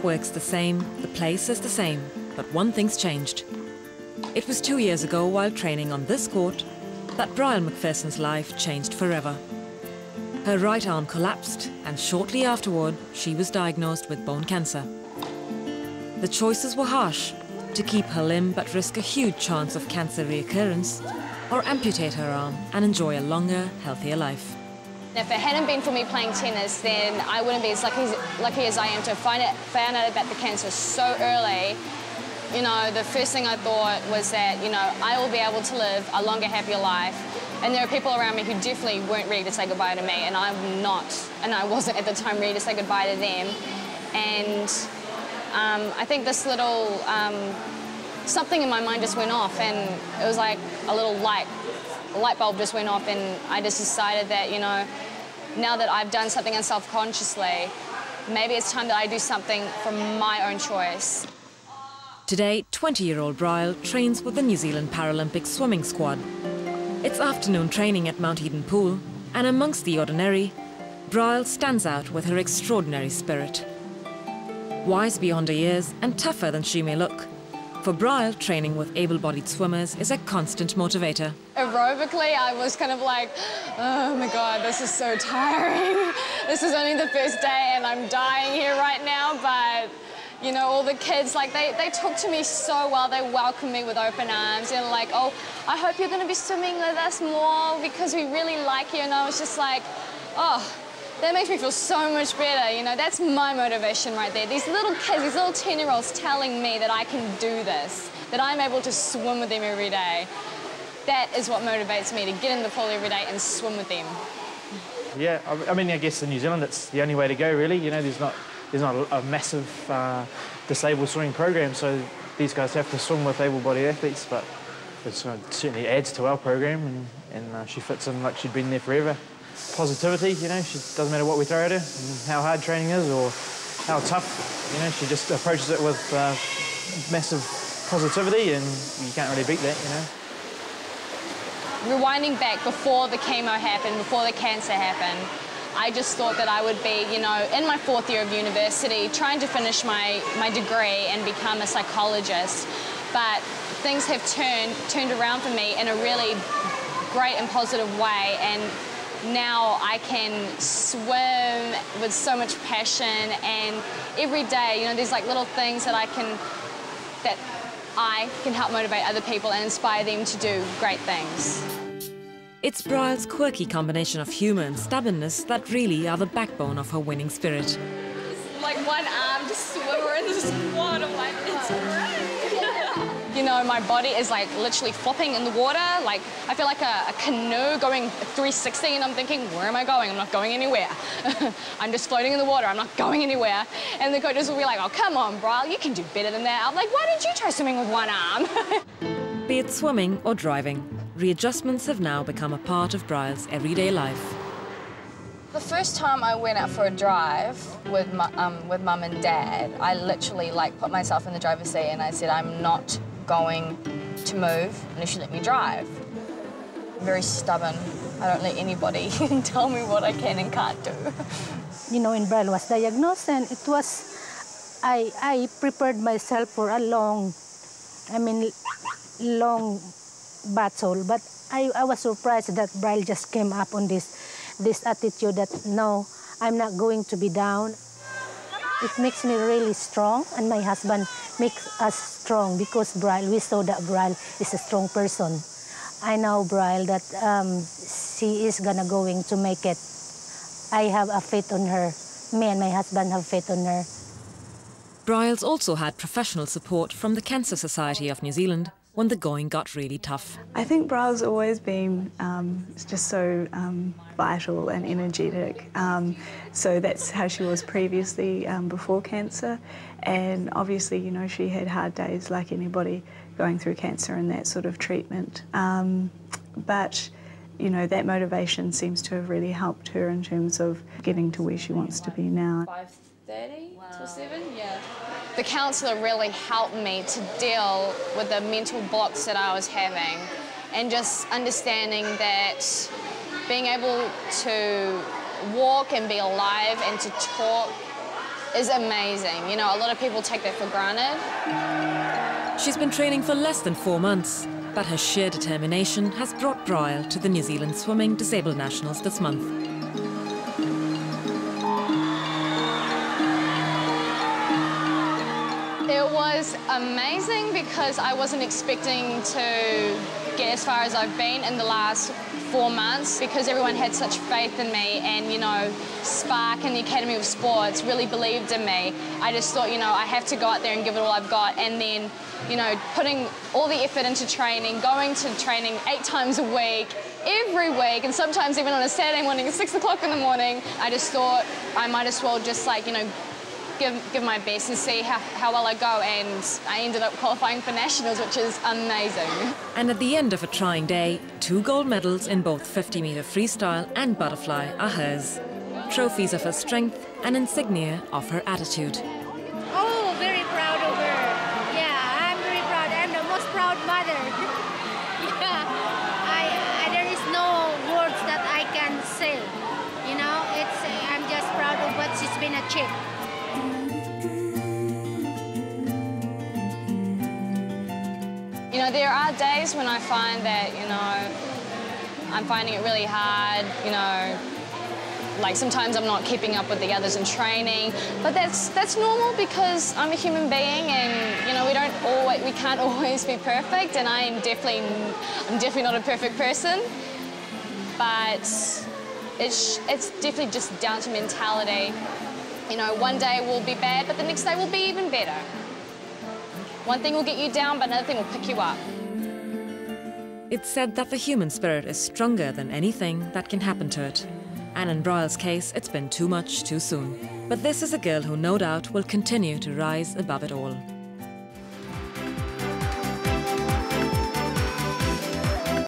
work's the same, the place is the same, but one thing's changed. It was 2 years ago, while training on this court, that Brielle McPherson's life changed forever. Her right arm collapsed, and shortly afterward, she was diagnosed with bone cancer. The choices were harsh: to keep her limb but risk a huge chance of cancer reoccurrence, or amputate her arm and enjoy a longer, healthier life. If it hadn't been for me playing tennis, then I wouldn't be as lucky as I am to found out about the cancer so early. You know, the first thing I thought was that, you know, I will be able to live a longer, happier life. And there are people around me who definitely weren't ready to say goodbye to me, and I'm not, and I wasn't at the time ready to say goodbye to them. And I think this little, something in my mind just went off, and it was like a little light bulb just went off, and I just decided that, you know, now that I've done something self-consciously, maybe it's time that I do something from my own choice. Today, 20-year-old Brielle trains with the New Zealand Paralympic Swimming Squad. It's afternoon training at Mount Eden Pool, and amongst the ordinary, Brielle stands out with her extraordinary spirit. Wise beyond her years and tougher than she may look, for Brielle, training with able-bodied swimmers is a constant motivator. Aerobically, I was kind of like, oh my God, this is so tiring. This is only the first day and I'm dying here right now, but you know, all the kids, like, they talk to me so well. They welcome me with open arms. They're like, oh, I hope you're going to be swimming with us more because we really like you. And I was just like, oh, that makes me feel so much better. You know, that's my motivation right there. These little kids, these little 10-year-olds telling me that I can do this, that I'm able to swim with them every day. That is what motivates me, to get in the pool every day and swim with them. Yeah, I mean, I guess in New Zealand, it's the only way to go, really. You know, there's not a massive disabled swimming program, so these guys have to swim with able-bodied athletes, but it certainly adds to our program, and she fits in like she'd been there forever. Positivity, you know, it doesn't matter what we throw at her, and how hard training is or how tough, you know, she just approaches it with massive positivity, and you can't really beat that, you know. Rewinding back before the chemo happened, before the cancer happened, I just thought that I would be, you know, in my 4th year of university, trying to finish my degree and become a psychologist. But things have turned around for me in a really great and positive way, and now I can swim with so much passion, and every day, you know, there's like little things that I can help motivate other people and inspire them to do great things. It's Brielle's quirky combination of humour and stubbornness that really are the backbone of her winning spirit. Like one arm just swimmer in the squad, I'm like, it's great. You know, my body is like literally flopping in the water. Like, I feel like a canoe going 360, and I'm thinking, where am I going? I'm not going anywhere. I'm just floating in the water, I'm not going anywhere. And the coaches will be like, oh, come on, Brielle, you can do better than that. I'm like, why didn't you try swimming with one arm? Be it swimming or driving, readjustments have now become a part of Brielle's everyday life. The first time I went out for a drive with Mum and Dad, I literally like put myself in the driver's seat and I said, I'm not going to move unless you let me drive. I'm very stubborn. I don't let anybody tell me what I can and can't do. You know, when Brielle was diagnosed, and it was, I prepared myself for a long battle, but I was surprised that Brielle just came up on this attitude that, no, I'm not going to be down. It makes me really strong, and my husband makes us strong because we saw that Brielle is a strong person. I know Brielle that she is going to make it. I have a faith on her. Me and my husband have faith on her. Brielle's also had professional support from the Cancer Society of New Zealand when the going got really tough. I think Brielle's always been just so vital and energetic. So that's how she was previously before cancer. And obviously, you know, she had hard days like anybody going through cancer and that sort of treatment. But, you know, that motivation seems to have really helped her in terms of getting to where she wants to be now. 5:30 till 7, yeah. The counsellor really helped me to deal with the mental blocks that I was having, and just understanding that being able to walk and be alive and to talk is amazing. You know, a lot of people take that for granted. She's been training for less than 4 months, but her sheer determination has brought Brial to the New Zealand Swimming Disabled Nationals this month. It was amazing because I wasn't expecting to get as far as I've been in the last 4 months, because everyone had such faith in me, and, you know, Spark and the Academy of Sports really believed in me. I just thought, you know, I have to go out there and give it all I've got, and then, you know, putting all the effort into training, going to training 8 times a week, every week, and sometimes even on a Saturday morning at 6 o'clock in the morning. I just thought I might as well just, like, you know, give my best and see how well I go, and I ended up qualifying for nationals, which is amazing. And at the end of a trying day, 2 gold medals in both 50-metre freestyle and butterfly are hers. Trophies of her strength and insignia of her attitude. Oh, very proud of her. Yeah, I'm very proud. I'm the most proud mother. Yeah, there is no words that I can say. You know, I'm just proud of what she's been achieved. You know, there are days when I find that, you know, I'm finding it really hard, you know, like sometimes I'm not keeping up with the others in training, but that's normal because I'm a human being, and, you know, we can't always be perfect, and I'm definitely not a perfect person, but it's definitely just down to mentality. You know, one day will be bad, but the next day will be even better. One thing will get you down, but another thing will pick you up. It's said that the human spirit is stronger than anything that can happen to it. And in Brial's case, it's been too much too soon. But this is a girl who no doubt will continue to rise above it all.